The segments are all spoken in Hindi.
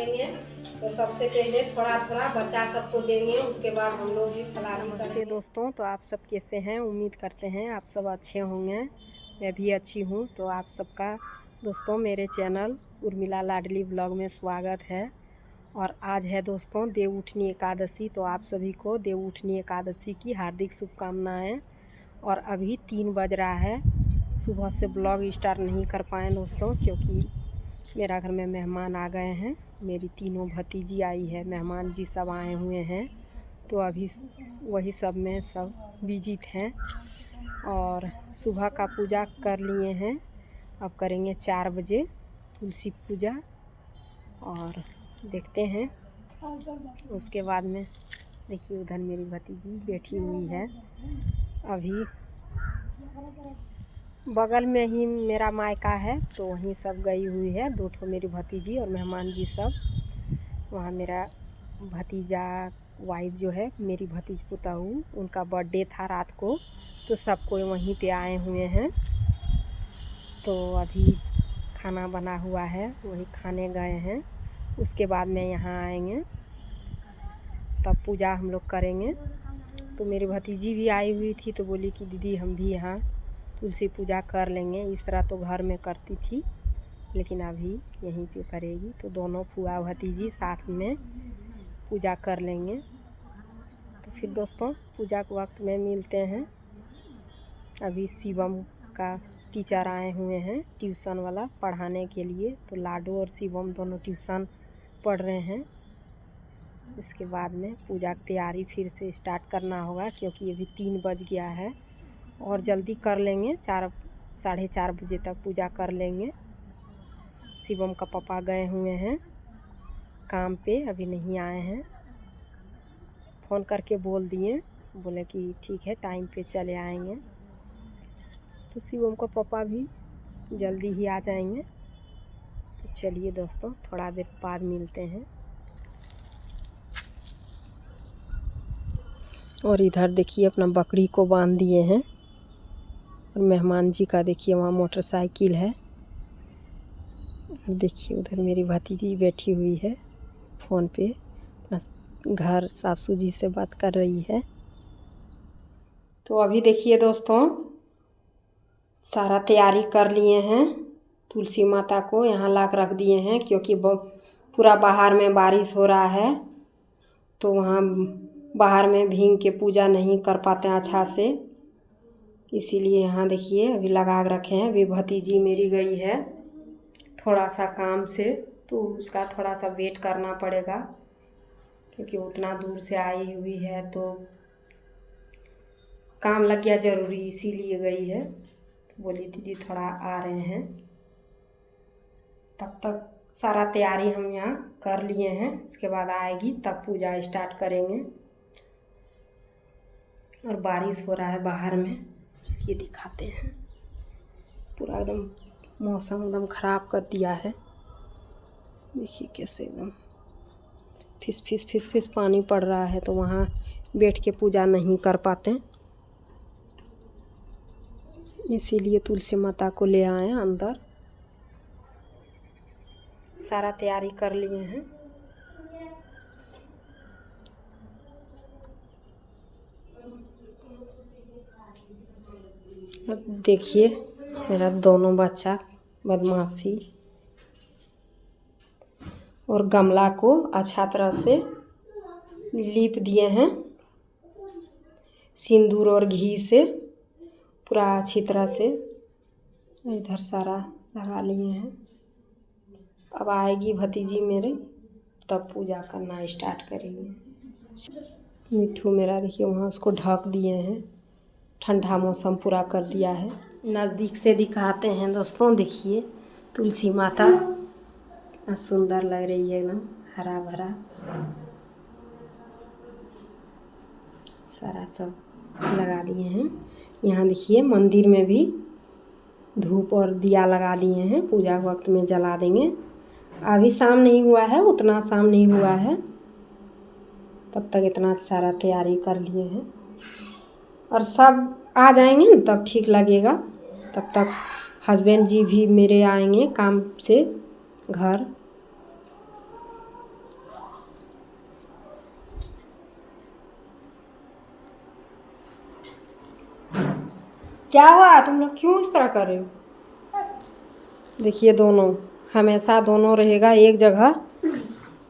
करेंगे। तो सबसे पहले थोड़ा थोड़ा बच्चा सबको देंगे, उसके बाद हम लोग भी फलाहारी करेंगे। नमस्ते दोस्तों, तो आप सब कैसे हैं? उम्मीद करते हैं आप सब अच्छे होंगे। मैं भी अच्छी हूँ। तो आप सबका दोस्तों मेरे चैनल उर्मिला लाडली ब्लॉग में स्वागत है। और आज है दोस्तों देवउठनी एकादशी। तो आप सभी को देवउठनी एकादशी की हार्दिक शुभकामनाएं। और अभी 3 बज रहा है। सुबह से ब्लॉग स्टार्ट नहीं कर पाए दोस्तों, क्योंकि मेरा घर में मेहमान आ गए हैं। मेरी तीनों भतीजी आई है, मेहमान जी सब आए हुए हैं। तो अभी वही सब में सब बिजी हैं। और सुबह का पूजा कर लिए हैं, अब करेंगे 4 बजे तुलसी पूजा। और देखते हैं उसके बाद में। देखिए उधर मेरी भतीजी बैठी हुई है। अभी बगल में ही मेरा मायका है, तो वहीं सब गई हुई है। 2 ठो मेरी भतीजी और मेहमान जी सब। वहाँ मेरा भतीजा वाइफ जो है, मेरी भतीज पुताऊ, उनका बर्थडे था रात को, तो सब कोई वहीं पे आए हुए हैं। तो अभी खाना बना हुआ है, वही खाने गए हैं। उसके बाद में यहाँ आएंगे, तब पूजा हम लोग करेंगे। तो मेरी भतीजी भी आई हुई थी, तो बोली कि दीदी हम भी यहाँ तुलसी पूजा कर लेंगे। इस तरह तो घर में करती थी, लेकिन अभी यहीं पे करेगी। तो दोनों फूआ भतीजी साथ में पूजा कर लेंगे। तो फिर दोस्तों पूजा के वक्त में मिलते हैं। अभी शिवम का टीचर आए हुए हैं, ट्यूशन वाला, पढ़ाने के लिए। तो लाडू और शिवम दोनों ट्यूशन पढ़ रहे हैं। इसके बाद में पूजा की तैयारी फिर से स्टार्ट करना होगा, क्योंकि अभी 3 बज गया है। और जल्दी कर लेंगे, 4 साढ़े 4 बजे तक पूजा कर लेंगे। शिवम का पापा गए हुए हैं काम पे, अभी नहीं आए हैं। फ़ोन करके बोल दिए, बोले कि ठीक है टाइम पे चले आएंगे। तो शिवम का पापा भी जल्दी ही आ जाएंगे। तो चलिए दोस्तों थोड़ा देर बाद मिलते हैं। और इधर देखिए अपना बकरी को बांध दिए हैं। और मेहमान जी का देखिए वहाँ मोटरसाइकिल है। देखिए उधर मेरी भतीजी बैठी हुई है, फ़ोन पे अपना घर सासू जी से बात कर रही है। तो अभी देखिए दोस्तों सारा तैयारी कर लिए हैं। तुलसी माता को यहाँ ला कर रख दिए हैं, क्योंकि पूरा बाहर में बारिश हो रहा है। तो वहाँ बाहर में भींग के पूजा नहीं कर पाते हैं अच्छा से, इसीलिए यहाँ देखिए अभी लगा के रखे हैं। अभी भतीजी मेरी गई है थोड़ा सा काम से, तो उसका थोड़ा सा वेट करना पड़ेगा, क्योंकि उतना दूर से आई हुई है तो काम लग गया ज़रूरी, इसीलिए गई है। बोली दीदी थोड़ा आ रहे हैं। तब तक सारा तैयारी हम यहाँ कर लिए हैं, उसके बाद आएगी तब पूजा स्टार्ट करेंगे। और बारिश हो रहा है बाहर में, ये दिखाते हैं। पूरा एकदम मौसम एकदम ख़राब कर दिया है। देखिए कैसे एकदम फिस फिस फिस फिस पानी पड़ रहा है। तो वहाँ बैठ के पूजा नहीं कर पाते, इसीलिए तुलसी माता को ले आए अंदर। सारा तैयारी कर लिए हैं। अब देखिए मेरा दोनों बच्चा बदमाशी। और गमला को अच्छा तरह से लीप दिए हैं सिंदूर और घी से, पूरा अच्छी तरह से इधर सारा लगा लिए हैं। अब आएगी भतीजी मेरे, तब पूजा करना स्टार्ट करेंगे। मिट्ठू मेरा देखिए वहाँ उसको ढक दिए हैं, ठंडा मौसम पूरा कर दिया है। नज़दीक से दिखाते हैं दोस्तों, देखिए तुलसी माता कितना सुंदर लग रही है, एकदम हरा भरा सारा सब लगा दिए हैं। यहाँ देखिए मंदिर में भी धूप और दिया लगा दिए हैं, पूजा वक्त में जला देंगे। अभी शाम नहीं हुआ है, उतना शाम नहीं हुआ है, तब तक इतना सारा तैयारी कर लिए हैं। और सब आ जाएंगे ना तब ठीक लगेगा। तब तक हस्बैंड जी भी मेरे आएंगे काम से घर। क्या हुआ, तुम लोग क्यों इस तरह कर रहे हो? देखिए दोनों, हमेशा दोनों रहेगा एक जगह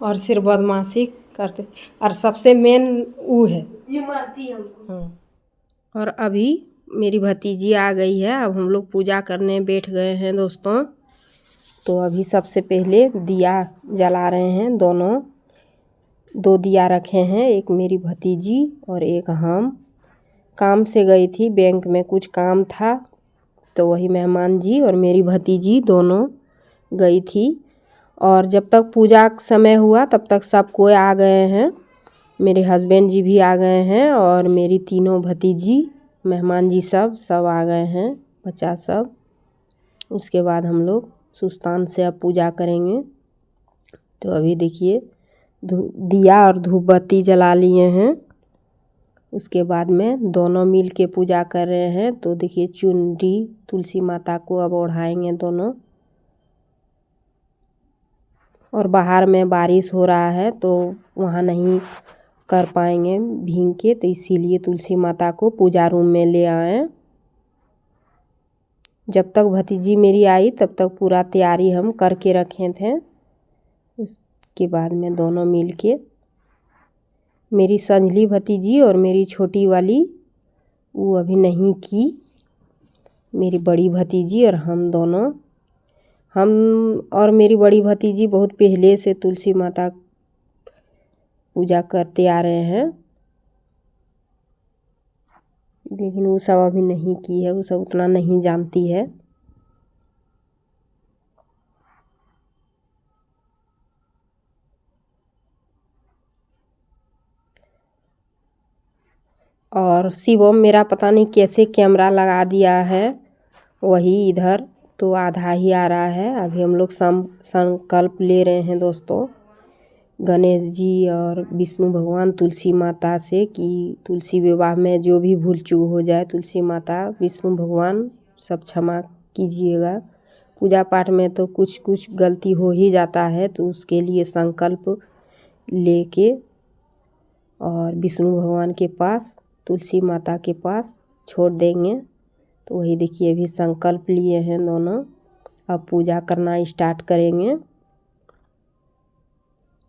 और सिर्फ बदमाशी करते, और सबसे मेन वो है, ये मारती है हमको। और अभी मेरी भतीजी आ गई है, अब हम लोग पूजा करने बैठ गए हैं दोस्तों। तो अभी सबसे पहले दिया जला रहे हैं, दोनों 2 दिया रखे हैं, एक मेरी भतीजी और एक हम। काम से गई थी, बैंक में कुछ काम था, तो वही मेहमान जी और मेरी भतीजी दोनों गई थी। और जब तक पूजा समय हुआ तब तक सब कोई आ गए हैं, मेरे हस्बैंड जी भी आ गए हैं और मेरी तीनों भतीजी, मेहमान जी सब आ गए हैं, बच्चा सब। उसके बाद हम लोग सुस्तान से अब पूजा करेंगे। तो अभी देखिए दिया और धूप बत्ती जला लिए हैं। उसके बाद में दोनों मिल के पूजा कर रहे हैं। तो देखिए चुनरी तुलसी माता को अब ओढ़ाएंगे दोनों। और बाहर में बारिश हो रहा है तो वहाँ नहीं कर पाएंगे भींग के, तो इसीलिए तुलसी माता को पूजा रूम में ले आए। जब तक भतीजी मेरी आई तब तक पूरा तैयारी हम करके रखे थे। उसके बाद में दोनों मिल के, मेरी संजली भतीजी और मेरी छोटी वाली वो अभी नहीं की, मेरी बड़ी भतीजी और हम दोनों, हम और मेरी बड़ी भतीजी बहुत पहले से तुलसी माता पूजा करते आ रहे हैं, लेकिन वो सब अभी नहीं की है, वो सब उतना नहीं जानती है। और शिवम मेरा पता नहीं कैसे कैमरा लगा दिया है वही इधर, तो आधा ही आ रहा है। अभी हम लोग संकल्प ले रहे हैं दोस्तों, गणेश जी और विष्णु भगवान तुलसी माता से कि तुलसी विवाह में जो भी भूल चूक हो जाए, तुलसी माता विष्णु भगवान सब क्षमा कीजिएगा। पूजा पाठ में तो कुछ कुछ गलती हो ही जाता है, तो उसके लिए संकल्प लेके और विष्णु भगवान के पास, तुलसी माता के पास छोड़ देंगे। तो वही देखिए अभी संकल्प लिए हैं दोनों, अब पूजा करना स्टार्ट करेंगे।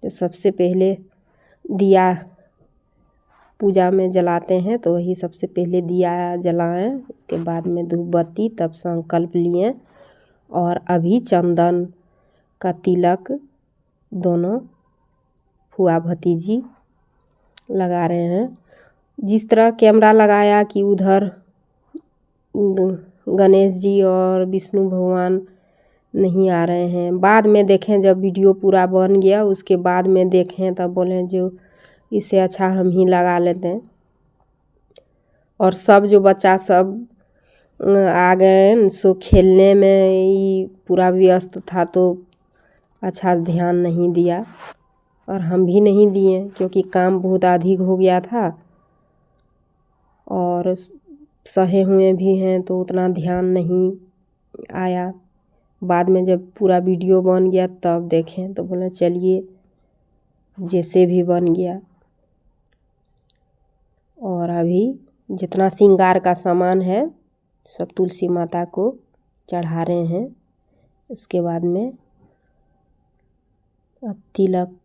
तो सबसे पहले दिया पूजा में जलाते हैं, तो वही सबसे पहले दिया जलाएं, उसके बाद में धूप बत्ती, तब संकल्प लिए। और अभी चंदन का तिलक दोनों फुआ भतीजी लगा रहे हैं। जिस तरह कैमरा लगाया कि उधर गणेश जी और विष्णु भगवान नहीं आ रहे हैं, बाद में देखें जब वीडियो पूरा बन गया उसके बाद में देखें तब बोलें जो इससे अच्छा हम ही लगा लेते हैं। और सब जो बच्चा सब आ गए सो खेलने में ही पूरा व्यस्त था, तो अच्छा ध्यान नहीं दिया और हम भी नहीं दिए क्योंकि काम बहुत अधिक हो गया था और सहे हुए भी हैं, तो उतना ध्यान नहीं आया। बाद में जब पूरा वीडियो बन गया तब देखें तो बोले चलिए जैसे भी बन गया। और अभी जितना श्रृंगार का सामान है सब तुलसी माता को चढ़ा रहे हैं। उसके बाद में अब तिलक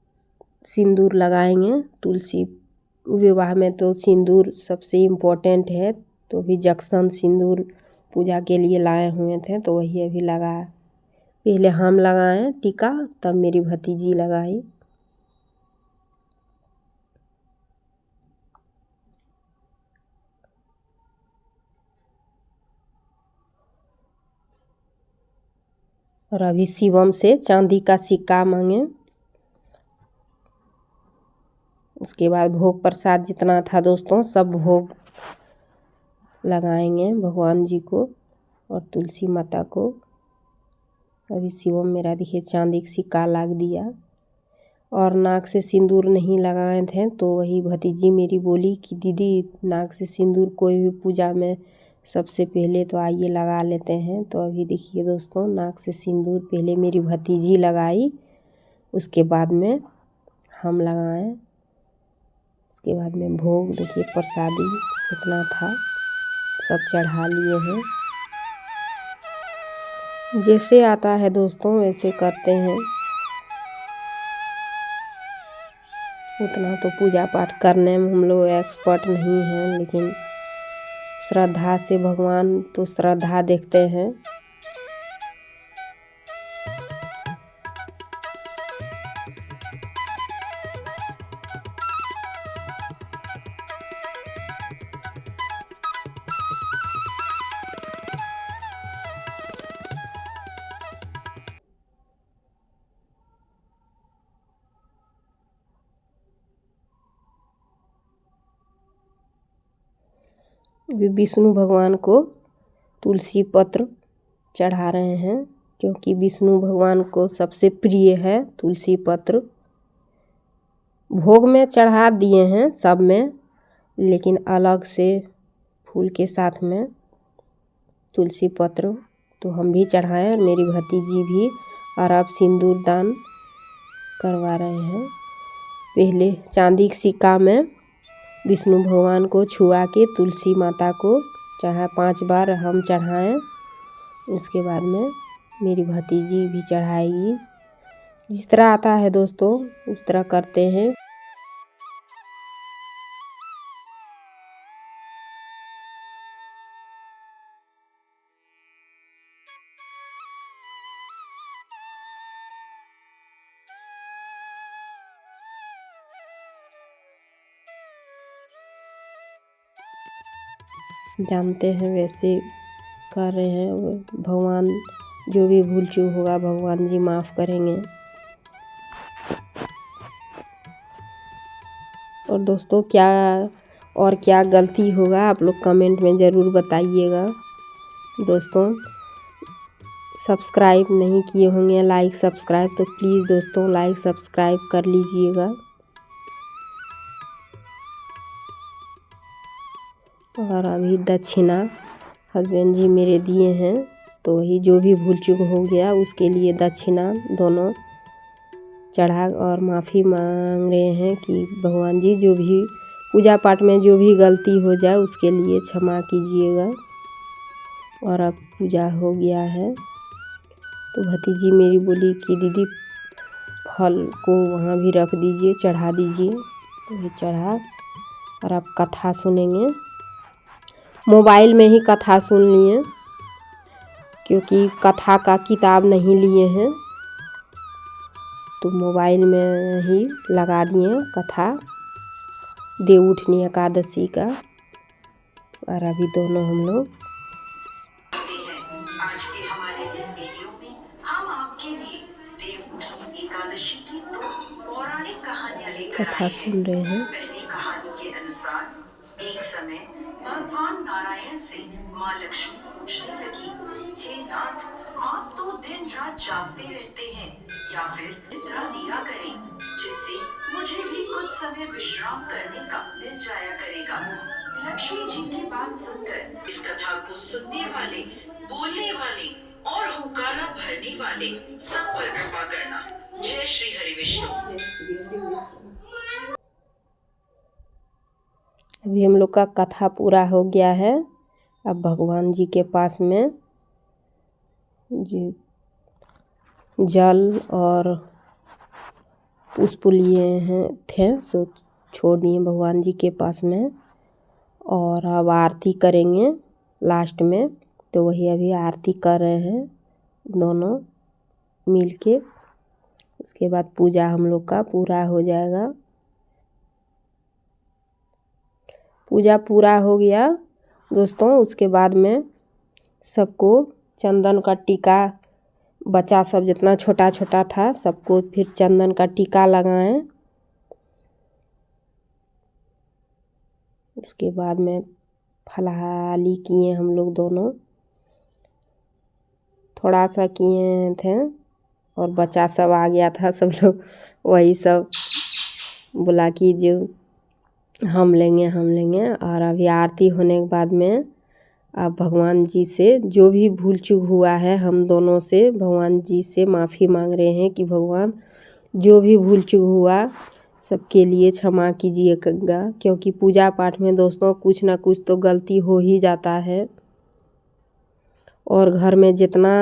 सिंदूर लगाएंगे। तुलसी विवाह में तो सिंदूर सबसे इम्पोर्टेंट है, तो अभी जक्सन सिंदूर पूजा के लिए लाए हुए थे, तो वही अभी लगाया। पहले हम लगाएं टीका, तब मेरी भतीजी लगाई। और अभी शिवम से चांदी का सिक्का मांगे। उसके बाद भोग प्रसाद जितना था दोस्तों सब भोग लगाएंगे भगवान जी को और तुलसी माता को। अभी शिवम मेरा देखिए चांदी का सिक्का लगा दिया और नाक से सिंदूर नहीं लगाए थे, तो वही भतीजी मेरी बोली कि दीदी नाक से सिंदूर कोई भी पूजा में सबसे पहले तो आइए लगा लेते हैं। तो अभी देखिए दोस्तों नाक से सिंदूर पहले मेरी भतीजी लगाई, उसके बाद में हम लगाएं। उसके बाद में भोग देखिए प्रसादी जितना था सब चढ़ा लिए हैं। जैसे आता है दोस्तों वैसे करते हैं। उतना तो पूजा पाठ करने में हम लोग एक्सपर्ट नहीं हैं, लेकिन श्रद्धा से भगवान तो श्रद्धा देखते हैं। विष्णु भगवान को तुलसी पत्र चढ़ा रहे हैं, क्योंकि विष्णु भगवान को सबसे प्रिय है तुलसी पत्र। भोग में चढ़ा दिए हैं सब में, लेकिन अलग से फूल के साथ में तुलसी पत्र तो हम भी चढ़ाएं, और मेरी भतीजी भी। और अब सिंदूर दान करवा रहे हैं। पहले चांदी के सिक्का में विष्णु भगवान को छुआ के तुलसी माता को चाहे 5 बार हम चढ़ाएं। उसके बाद में मेरी भतीजी भी चढ़ाएगी। जिस तरह आता है दोस्तों उस तरह करते हैं। जानते हैं वैसे कर रहे हैं। भगवान जो भी भूल चूक होगा भगवान जी माफ़ करेंगे। और दोस्तों क्या गलती होगा आप लोग कमेंट में ज़रूर बताइएगा। दोस्तों सब्सक्राइब नहीं किए होंगे लाइक सब्सक्राइब, तो प्लीज़ दोस्तों लाइक सब्सक्राइब कर लीजिएगा। और अभी दक्षिणा हस्बैंड जी मेरे दिए हैं, तो वही जो भी भूल चूक हो गया उसके लिए दक्षिणा दोनों चढ़ा और माफ़ी मांग रहे हैं कि भगवान जी जो भी पूजा पाठ में जो भी गलती हो जाए उसके लिए क्षमा कीजिएगा। और अब पूजा हो गया है, तो भतीजी मेरी बोली कि दीदी फल को वहाँ भी रख दीजिए, चढ़ा दीजिए। तो ये चढ़ा। और अब कथा सुनेंगे। मोबाइल में ही कथा सुन लिए, क्योंकि कथा का किताब नहीं लिए हैं, तो मोबाइल में ही लगा दिए कथा देवउठनी एकादशी का। और अभी दोनों हम लोग आज के हमारे इस वीडियो में हम आपके लिए देवउठनी एकादशी की 2 पौराणिक कहानियां लेकर कथा आए सुन रहे हैं। पहली कहानी के अनुसार एक समय भगवान नारायण से माँ लक्ष्मी पूछने लगी, हे नाथ, आप तो दिन रात जागते रहते हैं, या फिर निद्रा लिया करें, जिससे मुझे भी कुछ समय विश्राम करने का मिल जाया करेगा। लक्ष्मी जी की बात सुनकर इस कथा को सुनने वाले, बोलने वाले और हुकारा भरने वाले सब पर कृपा करना। जय श्री हरि विष्णु। अभी हम लोग का कथा पूरा हो गया है। अब भगवान जी के पास में जल और पुष्प लिए थे, सो छोड़ दिए भगवान जी के पास में। और अब आरती करेंगे लास्ट में, तो वही अभी आरती कर रहे हैं दोनों मिल के। उसके बाद पूजा हम लोग का पूरा हो जाएगा। पूजा पूरा हो गया दोस्तों। उसके बाद में सबको चंदन का टीका, बच्चा सब जितना छोटा छोटा था सबको फिर चंदन का टीका लगाएं। उसके बाद में फलाहाली किए हम लोग दोनों, थोड़ा सा किए थे, और बच्चा सब आ गया था, सब लोग वही सब बोला कि जो हम लेंगे। और अभी आरती होने के बाद में अब भगवान जी से जो भी भूल चूक हुआ है हम दोनों से भगवान जी से माफ़ी मांग रहे हैं कि भगवान जो भी भूल चूक हुआ सबके लिए क्षमा कीजिएगा, क्योंकि पूजा पाठ में दोस्तों कुछ ना कुछ तो गलती हो ही जाता है। और घर में जितना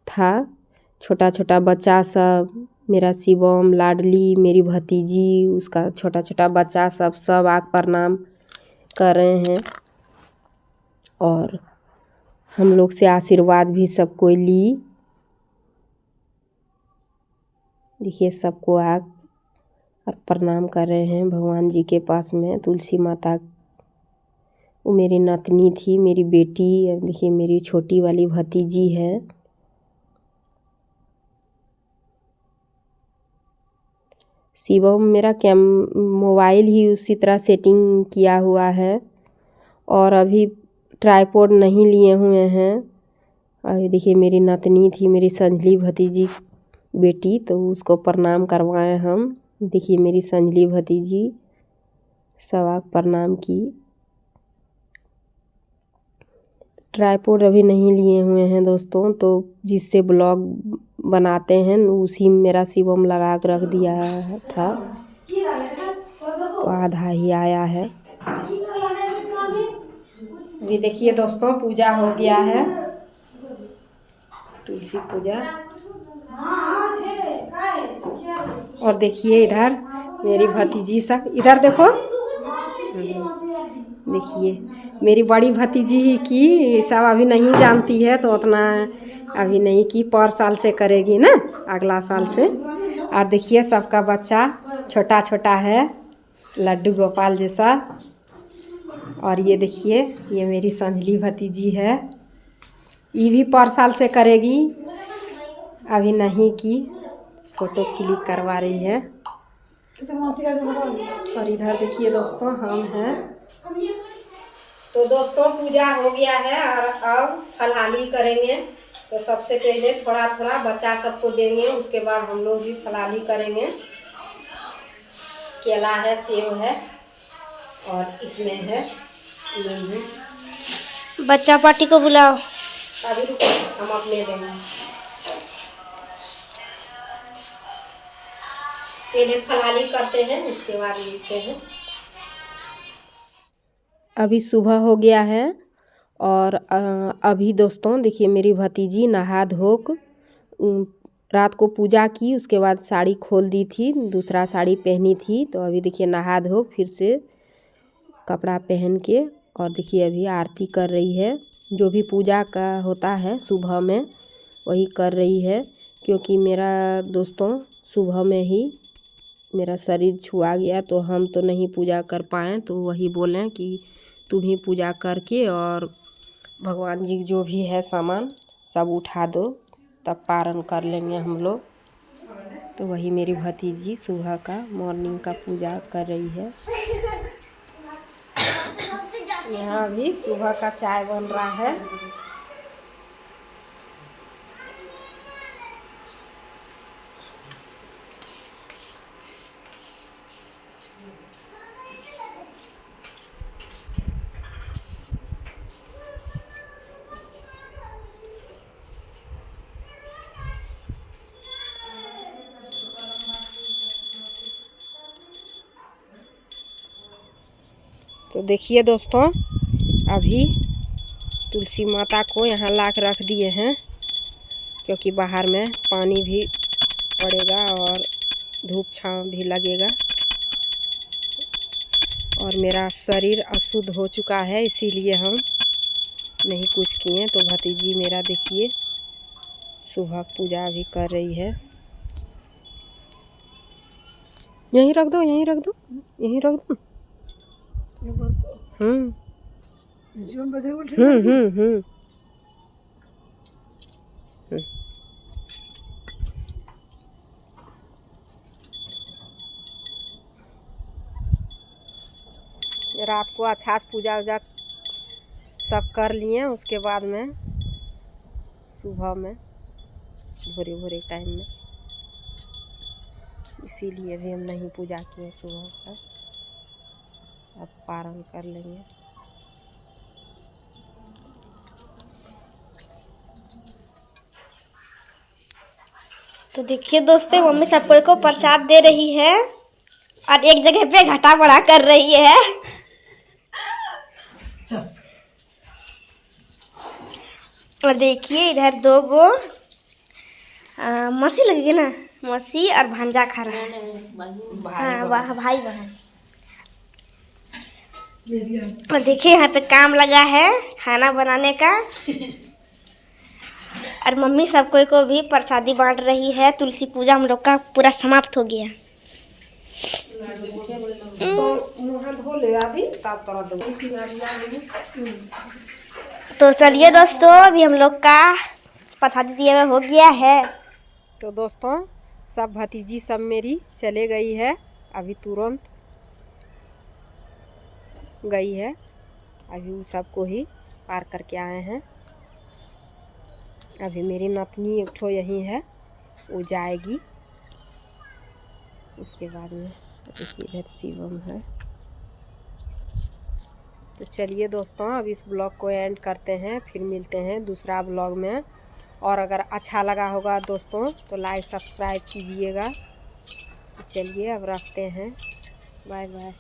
था छोटा छोटा बच्चा सब, मेरा शिवम, लाडली, मेरी भतीजी, उसका छोटा छोटा बच्चा सब आग प्रणाम कर रहे हैं और हम लोग से आशीर्वाद भी सब कोई ली। देखिए सबको आग और प्रणाम कर रहे हैं भगवान जी के पास में। तुलसी माता, वो मेरी नतनी थी, मेरी बेटी। देखिए मेरी छोटी वाली भतीजी है। शिवम मेरा मोबाइल ही उसी तरह सेटिंग किया हुआ है और अभी ट्राइपॉड नहीं लिए हुए हैं। अभी देखिए मेरी नतनी थी, मेरी संजली भतीजी बेटी, तो उसको प्रणाम करवाए हम। देखिए मेरी संजली भतीजी सब आग प्रणाम की। ट्राइपॉड अभी नहीं लिए हुए हैं दोस्तों, तो जिससे ब्लॉग बनाते हैं उसी में मेरा शिवम लगा कर रख दिया था, तो आधा ही आया है। अभी देखिए दोस्तों पूजा हो गया है, तुलसी पूजा। और देखिए इधर मेरी भतीजी सब, इधर देखो, देखिए मेरी बड़ी भतीजी की सब अभी नहीं जानती है, तो उतना अभी नहीं की, पर साल से करेगी ना, अगला साल से। और देखिए सबका बच्चा छोटा छोटा है, लड्डू गोपाल जैसा। और ये देखिए ये मेरी संजली भतीजी है, ये भी पर साल से करेगी, अभी नहीं की, फ़ोटो क्लिक करवा रही है। और इधर देखिए दोस्तों हम हैं। तो दोस्तों पूजा हो गया है और अब फलहाली करेंगे। तो सबसे पहले थोड़ा थोड़ा बच्चा सबको देंगे, उसके बाद हम लोग भी फलहाली करेंगे। केला है, सेब है और इसमें है नींबू। बच्चा पार्टी को बुलाओ। अभी रुको, हम अपने देंगे। पहले फलहाली करते हैं, उसके बाद लिखते हैं। अभी सुबह हो गया है और अभी दोस्तों देखिए मेरी भतीजी नहा धोक रात को पूजा की, उसके बाद साड़ी खोल दी थी, दूसरा साड़ी पहनी थी। तो अभी देखिए नहा धो फिर से कपड़ा पहन के, और देखिए अभी आरती कर रही है। जो भी पूजा का होता है सुबह में वही कर रही है, क्योंकि मेरा दोस्तों सुबह में ही मेरा शरीर छुआ गया, तो हम तो नहीं पूजा कर पाए। तो वही बोलें कि तुम ही पूजा करके और भगवान जी जो भी है सामान सब उठा दो, तब पारण कर लेंगे हम लोग। तो वही मेरी भतीजी सुबह का मॉर्निंग का पूजा कर रही है। यहाँ भी सुबह का चाय बन रहा है। तो देखिए दोस्तों अभी तुलसी माता को यहाँ ला कर रख दिए हैं, क्योंकि बाहर में पानी भी पड़ेगा और धूप छाँव भी लगेगा। और मेरा शरीर अशुद्ध हो चुका है, इसीलिए हम नहीं कुछ किए। तो भतीजी मेरा देखिए सुबह पूजा भी कर रही है। यहीं रख दो, यहीं रख दो, यहीं रख दो। रात को अच्छा पूजा वूजा सब कर लिए, उसके बाद में सुबह में भोरे भोरे टाइम में, इसीलिए भी हम नहीं पूजा किए सुबह का। अब पारण कर लेंगे। तो देखिए दोस्तों मम्मी सबको को प्रसाद दे रही है। और एक जगह पे घटा बढ़ा कर रही है। और देखिए इधर 2 गो मसी लगेगी ना, मसी और भांजा खा रहा है। हाँ वाह भाई बहन। और देखिए यहाँ पे काम लगा है खाना बनाने का। और मम्मी सब कोई को भी प्रसादी बांट रही है। तुलसी पूजा हम लोग का पूरा समाप्त हो गया। तो चलिए दोस्तों, अभी हम लोग का प्रसादी दिया हो गया है। तो दोस्तों सब भतीजी सब मेरी चले गई है, अभी तुरंत गई है। अभी उन सबको ही पार करके आए हैं। अभी मेरी नतनी एक ठो यहीं है, वो जाएगी उसके बाद में। देखिए इधर शिवम है। तो चलिए दोस्तों अब इस ब्लॉग को एंड करते हैं, फिर मिलते हैं दूसरा ब्लॉग में। और अगर अच्छा लगा होगा दोस्तों तो लाइक सब्सक्राइब कीजिएगा। चलिए अब रखते हैं, बाय बाय।